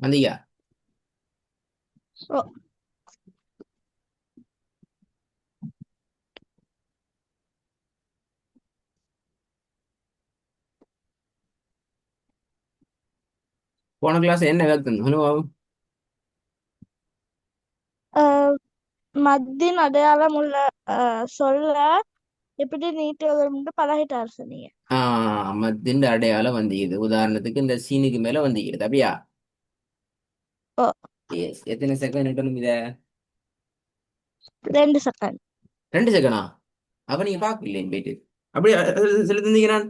வந்தீங்க? ஓ. போன கிளாஸ் என்ன கத்துன்னு அனுபவம்? அஹ், மத்தின் அடையாளம் உள்ள சொல்ல எப்படி நீட்டி எழுதும்னு பழகிட்டாரு சொன்னீங்க. மத்தின் அடையாளம் வந்திக்குது. உதாரணத்துக்கு இந்த சீனுக்கு மேல வந்திக்கிறது அப்படியா? ஓ. எஸ். எத்தனை செகண்ட் நிட்டணும் இத? 2 செகண்ட். 2 செகண்டா? அப்ப நீங்க பாக்கலையே போயிட்டு அப்படியே சொல்லி தந்தீங்க நான்.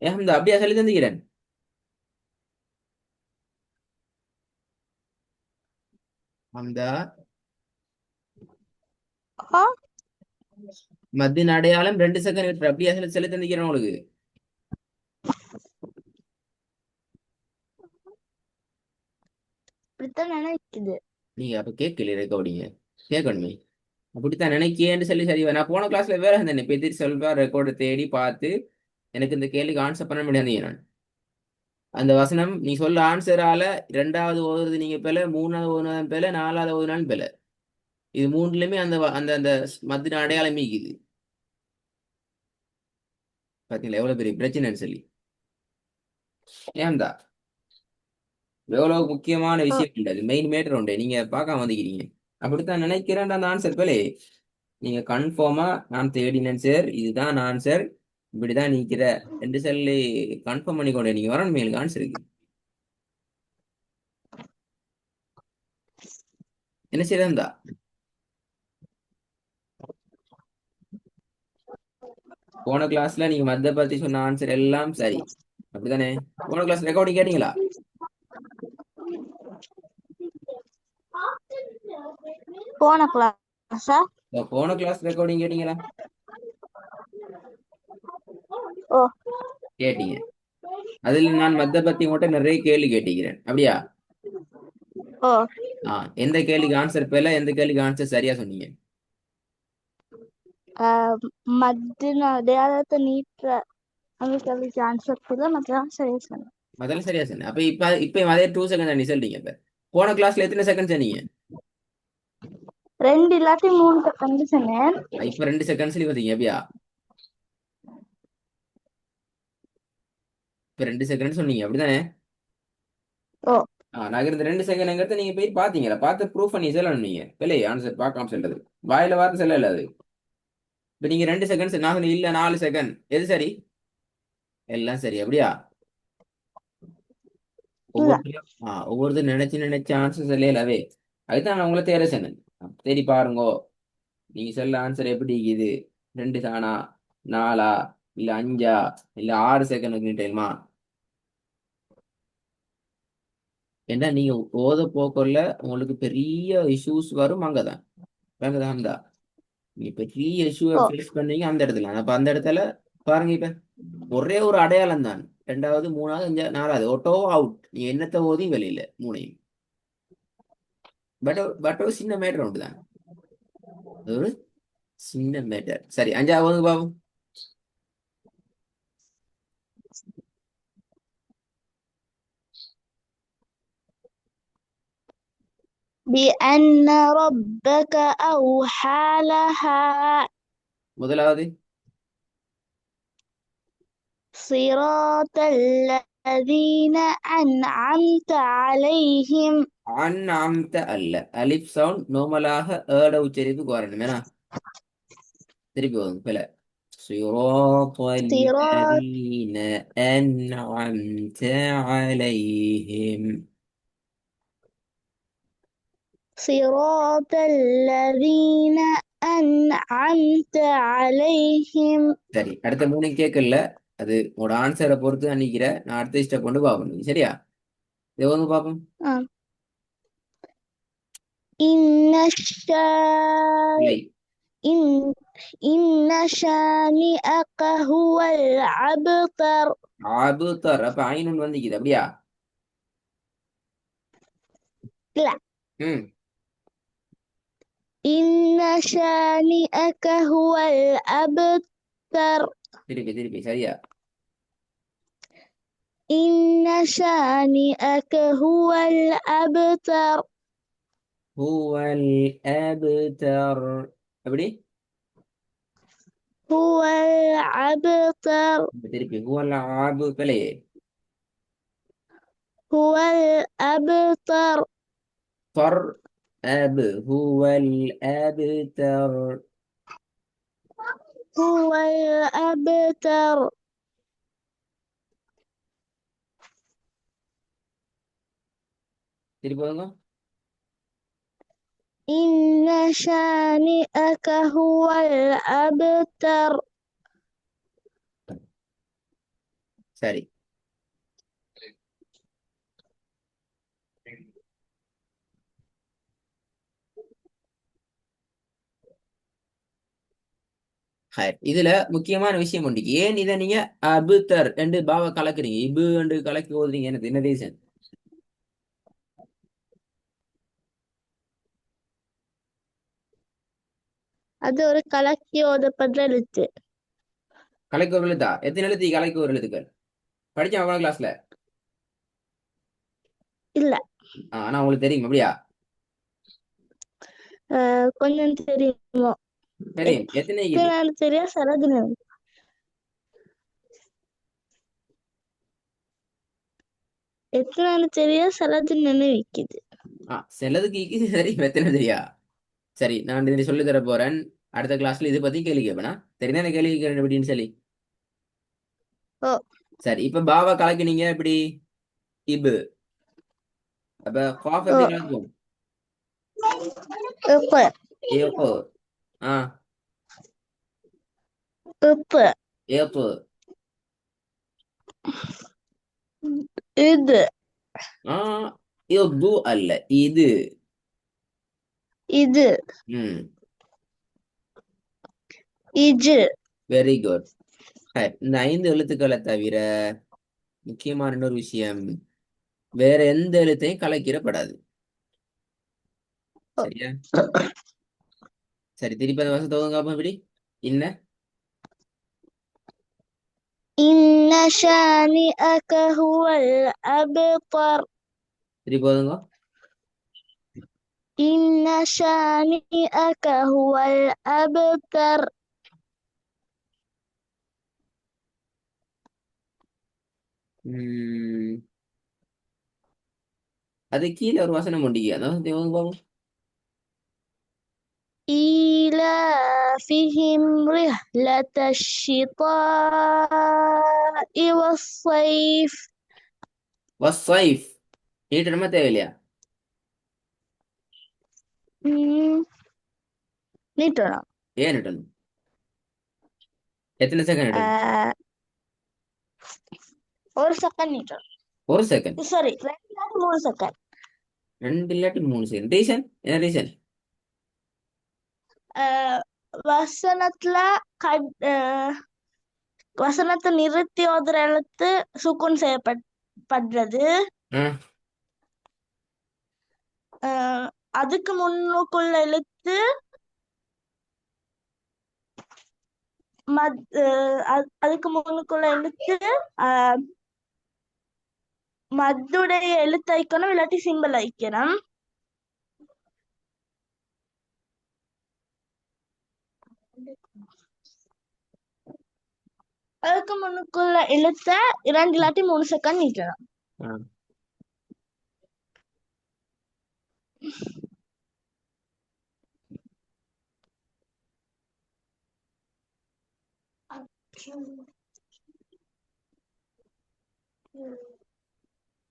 ஏன் இந்த அப்படியா சொல்லி தந்தீங்கிறேன்? அந்த ஆ. மத்தின் அடையாளம் 2 செகண்ட் அப்படியா சொல்லி தந்தீங்கிறேன் உங்களுக்கு. இப்படித்தான் நினைக்குது. நீங்க அப்ப கேட்கல ரெக்கார்டிங்க. கேட்கணுமே. அப்படித்தான் நினைக்கேன்னு சொல்லி சரி. நான் போன கிளாஸ்ல வேற இருந்தேன். இப்ப எதிர் சொல்வா ரெக்கார்டை தேடி பார்த்து எனக்கு இந்த கேள்விக்கு ஆன்சர் பண்ண முடியாது நான். அந்த வசனம் நீ சொல்ல ஆன்சரால ரெண்டாவது ஓதுறது நீங்க பேல, மூணாவது ஓதுனாலும் பேல, நாலாவது ஓதுனாலும் பேல. இது மூணுலயுமே அந்த அந்த அந்த மத்தின அடையாளம் மீக்குது. பாத்தீங்களா எவ்வளவு பெரிய பிரச்சனைன்னு சொல்லி. ஏன்டா எவ்வளவு முக்கியமான ஓ. விஷயம் இல்லை, அது மெயின் மேட்டர் உண்டு, நீங்க பார்க்காம வந்துக்கிறீங்க. அப்படித்தான் நினைக்கிறேன் அந்த ஆன்சர் பேலே. நீங்க கன்ஃபார்மா நான் தேடினேன் சார், இதுதான் ஆன்சர், இப்படிதான் நீக்கிற என்று சொல்லி கன்ஃபார்ம் பண்ணிக்கொண்டே நீங்க வரணும் எனக்கு ஆன்சருக்கு. என்ன செய்யறா? போன கிளாஸ்ல நீங்க மத்த பத்தி சொன்ன ஆன்சர் எல்லாம் சரி, அப்படிதானே? போன கிளாஸ் ரெக்கார்டிங் கேட்டீங்களா? போன கிளாஸா? போன கிளாஸ் ரெக்கார்டிங் கேட்டீங்களா? ஓ. கேட்டீங்க. அதுல நான் மத்த பத்தி மட்டும் நிறைய கேள்வி கேட்டிக்கிறேன் அப்படியா? ஓ. எந்த கேள்விக்கு ஆன்சர் பேல, எந்த கேள்விக்கு ஆன்சர் சரியா சொன்னீங்க? அஹ், மத்தின் அடையாளத்தை நீட்டுற அந்த கேள்விக்கு ஆன்சர் கூட மத்தியானம் சரி சொன்னேன். முதல்ல சரியா சொன்னேன். அப்ப இப்ப அதே 2 செகண்ட் நீ சொல்றீங்க. இப்ப போன கிளாஸ்ல எத்தனை செகண்ட் சொன்னீங்க? 2 இல்லாட்டி 3 செகண்ட் சொன்னேன். இப்ப 2 செகண்ட் சொல்லி பார்த்தீங்க அப்படியா? இப்ப 2 செகண்ட் சொன்னீங்க அப்படிதானே? ஓ. நான் இந்த 2 செகண்ட்ங்கிறத நீங்க போய் பாத்தீங்களா? பார்த்து ப்ரூஃப் பண்ணி சொல்லணும். நீங்க பிள்ளை ஆன்சர் பார்க்காம சொல்றது, வாயில வார்த்தை சொல்லல அது. இப்ப நீங்க 2 செகண்ட் நான் சொன்னேன், இல்ல 4 செகண்ட், எது சரி? எல்லாம் சரி அப்படியா? இல்ல. ஒவ்வொருத்தரும் ஒவ்வொருத்தரும் நினைச்சு நினைச்சு ஆன்சர் சொல்லவே. அதுதான் நான் உங்களை தேட சொன்னேன். தேடி பாருங்கோ. நீங்க சொல்ல ஆன்சர் எப்படி இருக்குது? 2 தானா, 4ஆ, இல்ல 5ஆ, இல்ல 6 செகண்ட் தெரியுமா? ஏன்னா நீங்க ஓத போக்குள்ள உங்களுக்கு பெரிய இஷ்யூஸ் வரும் அங்கதான். வேங்கதான் தான். நீங்க பெரிய இஷ்யூவை ஓ. ஃபேஸ் பண்ணீங்க அந்த இடத்துல. அப்ப அந்த இடத்துல பாருங்க. இப்ப ஒரே ஒரு அடையாளம் தான். ரெண்டாவது, மூணாவது, அஞ்சாவது, நாலாவது ஓட்டோ அவுட். நீ என்னத்தை ஓதி வெளியில மூணையும். பட் ஒரு சின்ன மேட்டர் உண்டு தான். ஒரு சின்ன மேட்டர். சரி, அஞ்சாவது பாவம். بأن ربك أوحى لها. முதலாவது صراط الذين أنعمت عليهم. அன்அம்த அல்ல. அலிப் சவுண்ட் நோமலாக ஏட உச்சரிப்புக்கு வரணும். ஏன்னா திருப்பி வரும் பில. صراط صراط الذين أنعمت عليهم. صراط الذين أنعمت عليهم. சரி, அடுத்த மூணு கேட்கல. அது உங்களோட ஆன்சரை பொறுத்து தான் நிக்கிற. நான் அடுத்த ஸ்டெப் கொண்டு பார்க்கணும். சரியா? இது வந்து பார்ப்போம். آه. إن الشا... இல்லை. إن إن شانئك هو الأبتر. அபுதர். அப்ப ஐநூன் வந்துக்குது அப்படியா? لا. ம். إن شانئك هو الأبتر. திருப்பி திருப்பி சரியா? إن شانئك هو الأبتر. هو الأبتر. எப்படி هو الأبتر. திருப்பி هو العاب பிழையே. هو الأبتر. طر أب هو الأبتر. هو الأبتر. திருப்பி பாருங்க. إن شانئك هو الأبتر. சரி, ஹாய். இதுல முக்கியமான விஷயம் உண்டு. ஏன் இதை நீங்க அபுத்தர் என்று பாவ கலக்குறீங்க, இபு என்று கலக்கி ஓதுறீங்க, எனக்கு என்ன ரீசன்? அது ஒரு கலக்கி ஓதப்படுற எழுத்து. கலைக்கு ஒரு எழுத்தா? எத்தனை எழுத்து கலைக்கு ஒரு எழுத்துக்கள் படிச்சேன் அவ்வளோ கிளாஸ்ல. இல்ல, ஆனா உங்களுக்கு தெரியும் அப்படியா? கொஞ்சம் தெரியுமோ. தெரியும். எத்தனை இது? எத்தனை தெரியா சரதின. எத்தனை தெரியா சரதி நினைவிக்குது. சிலதுக்கு தெரியும், எத்தனை தெரியா? சரி, நான் இதை சொல்லி தர போறேன். அடுத்த கிளாஸ்ல இதை பத்தி கேள்வி கேட்பேனா? தெரியுதா என்ன கேள்வி கேட்கறேன் அப்படின்னு சொல்லி? ஓ. சரி, இப்ப பாவா கலக்கினீங்க எப்படி? இபு. அப்ப காஃப் ஓ. எப்படி கலக்குவோம்? உப்பு. ஏப்போ. ஆ, உப்பு. ஏப்போ. இது. ஆ, இது அல்ல, இது. இது. ம், இஜு. Very good. இந்த 5 எழுத்துக்களை தவிர முக்கியமான இன்னொரு விஷயம், வேற எந்த எழுத்தையும் கலக்கிடப்படாது. ஓ. சரியா? சரி, திருப்பி அந்த வருஷம் தோதுங்க அப்ப எப்படி? இன்ன إن شانئك هو الأبتر. திருப்பி போதுங்க. إن شانئك هو الأبتر. ம், அது கீழே ஒரு வசனம் உண்டிக்கு, அதான் தேவங்க பாபு. إيلافهم رحلة الشتاء والصيف. வஸ்ஸைஃப் நீட்டணுமா தேவையில்லையா? நீட்டணும். ஏன் நீட்டணும்? எத்தனை செகண்ட் நீட்டணும்? ஆஹ், ஒரு செகண்ட் நீட்டணும். ஒரு செகண்ட். Sorry, 2 3 second. 2 இல்லாட்டி 3 செகண்ட். ரீசன் என்ன ரீசன்? வசனத்துல வசனத்தை நிறுத்தி ஓதுற எழுத்து சுக்குன் செய்யப்படுறது. அதுக்கு முன்னுக்குள்ள எழுத்து அதுக்கு முன்னுக்குள்ள எழுத்து மத்துடைய எழுத்து ஐக்கணும், இல்லாட்டி சிம்பிள் ஐக்கணும். அதுக்கு முன்னுக்குள்ள எழுத்த 2 இல்லாட்டி 3 செகண்ட் நீட்டணும்.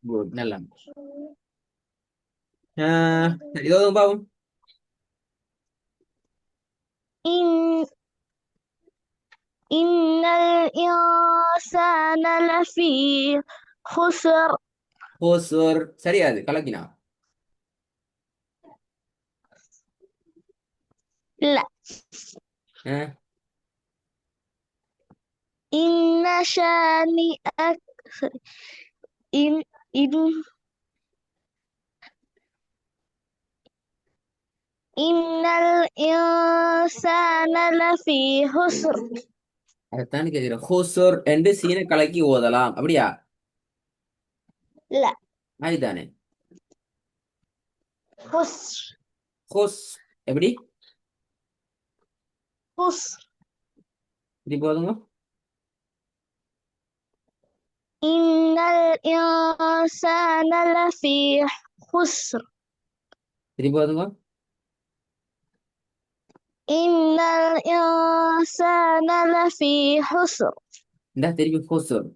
குட், நல்லா. இதோ பாவம். இன்னல் இன்சான லஃபீ ஹுஸ்ர். ஹோசர் சரியாது கலக்கினா. இல்ல. இன்ன ஷானிஅக். sorry. இன் இன் இன்னல் இன்சான லஃபீ ஹுஸ்ர். அதைத்தான் கேட்கிறேன். ஹோசர் என்று சீன கலக்கி ஓதலாம் அப்படியா? لا. அதுதானே. خسر. ஹுஸ் எப்படி خسر. இது போதுங்க. إن الإنسان لفي خسر. இது போதுங்க. إن الإنسان لفي خسر. இந்த திருப்பி ஹுசுர்.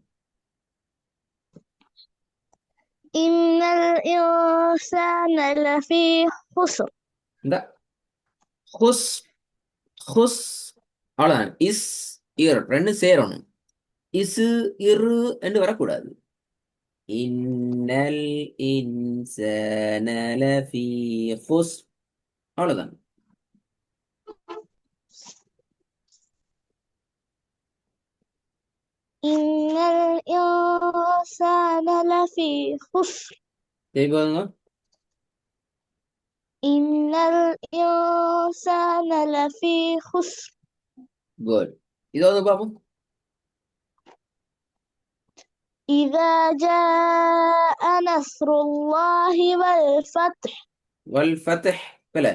إن الإنسان لفي خسر. இந்த ஹுஸ் ஹுஸ் அவ்வளோதான். இஸ் இர் ரெண்டும் சேரணும். இசு இரு என்று வரக்கூடாது. இன்னல் இன்சான லஃபீ ஹுஸ் அவ்வளோதான். إن الإنسان لفي خسر. சரி போதுங்க. إن الإنسان لفي خسر. குட். இது வந்து பார்ப்போம். إذا جاء نصر الله والفتح. வல் ஃபத்ஹ் பல.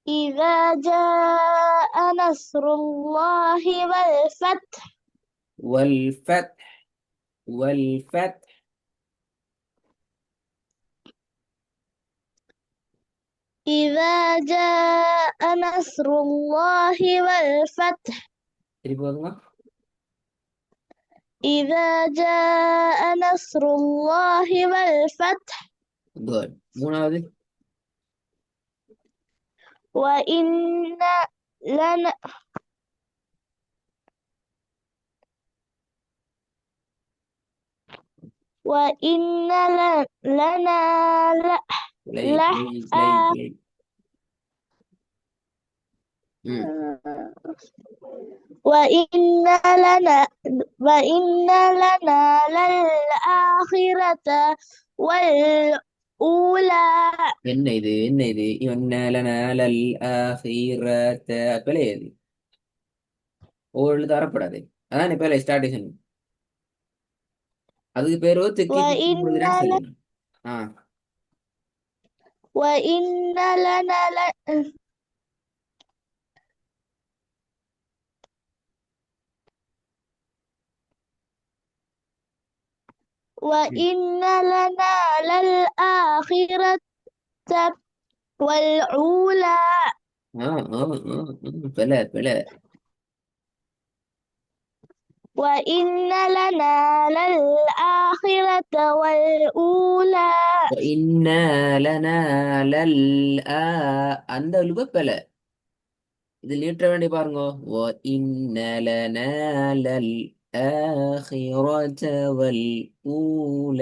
إذا جاء نصر الله والفتح. வல் ஃபத்ஹ் வல் ஃபத்ஹ். إذا جاء نصر الله والفتح. சரி போதுங்க. إذا جاء نصر الله والفتح. குட். மூணாவது. وإن لنا وإن لنا லை لح லை லை லை. ம் وإن لنا وإن لنا للآخرة والأولى. என்ன இது என்ன இது இவன்னலனலல் ஆஹிரத பிழை இது. ஒவ்வொரு எழுத்து வரப்படாது. அதான் இப்ப ஸ்டார்டேஷன். அதுக்கு பேரு திக்கி திக்கி وإن கொடுக்குறேன்னு சொல்லணும். ஆ وإن لنا وإن لنا للآخرة والأولى. ஆ ஆ ஆ பிழை பிழை. وإن لنا للآخرة والأولى. இன்னலனலல் அந்த எழுப பிழை. இது நீட்ட வேண்டி பாருங்க. இன்னலனலல் ஆஹிரத வல் ஊல.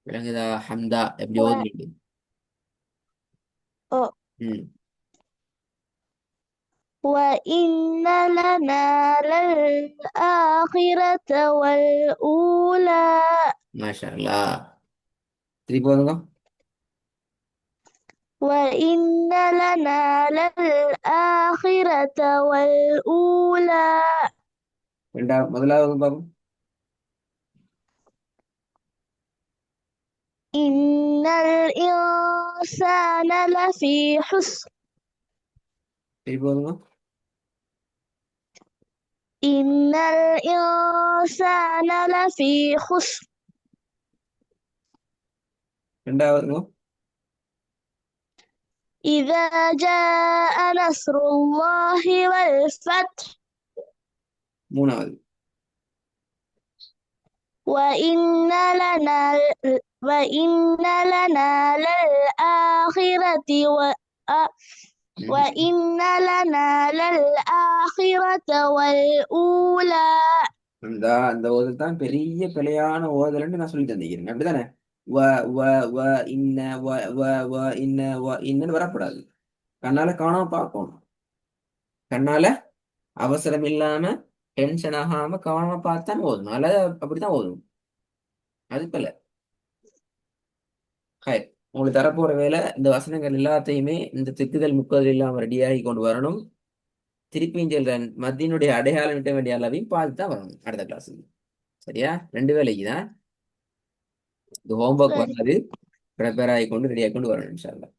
விளங்குதா ஹம்தா எப்படி و... ஓதுறது? ம் وإن لنا للآخرة والأولى. மாஷா அல்லாஹ். திருப்பி ஓதுங்க. وإن لنا للآخرة والأولى. முதலாவது பாருங்க. إن الإنسان لفي خسر. திருப்பி ஓதுங்க. إن الإنسان لفي خسر. ரெண்டாவதுங்க. إذا جاء نصر الله والفتح. மூணாவது. وإن لنا وإن لنا للآخرة وإن لنا للآخرة والأولى. அந்த அந்த ஓதல் தான் பெரிய பிழையான ஓதல்ன்னு நான் சொல்லி தந்திக்கிறேன். அப்படிதானே? வ வ வ இன்ன வ வ வ இன்ன வ இன்னன்னு வரக்கூடாது. கண்ணால காணாம பார்க்கணும். கண்ணால அவசரம் இல்லாம டென்ஷன் ஆகாம கவனமா பார்த்தான் ஓதணும். அல்லது அப்படித்தான் ஓதணும். அது பிள்ளை. ஹாய், உங்களுக்கு தரப்போற வேலை இந்த வசனங்கள் எல்லாத்தையுமே இந்த திக்குதல் முக்குதல் இல்லாம ரெடியாகி கொண்டு வரணும். திருப்பியும் சொல்றேன், மத்தியினுடைய அடையாளம் இட்ட வேண்டிய அளவையும் பார்த்து தான் வரணும் அடுத்த கிளாஸுக்கு. சரியா? 2 வேலைக்கு தான். இந்த ஹோம்ஒர்க் சரி வராது, ப்ரிப்பேர் ஆகி கொண்டு ரெடி ஆகி கொண்டு வரணும் இன்ஷா அல்லாஹ்.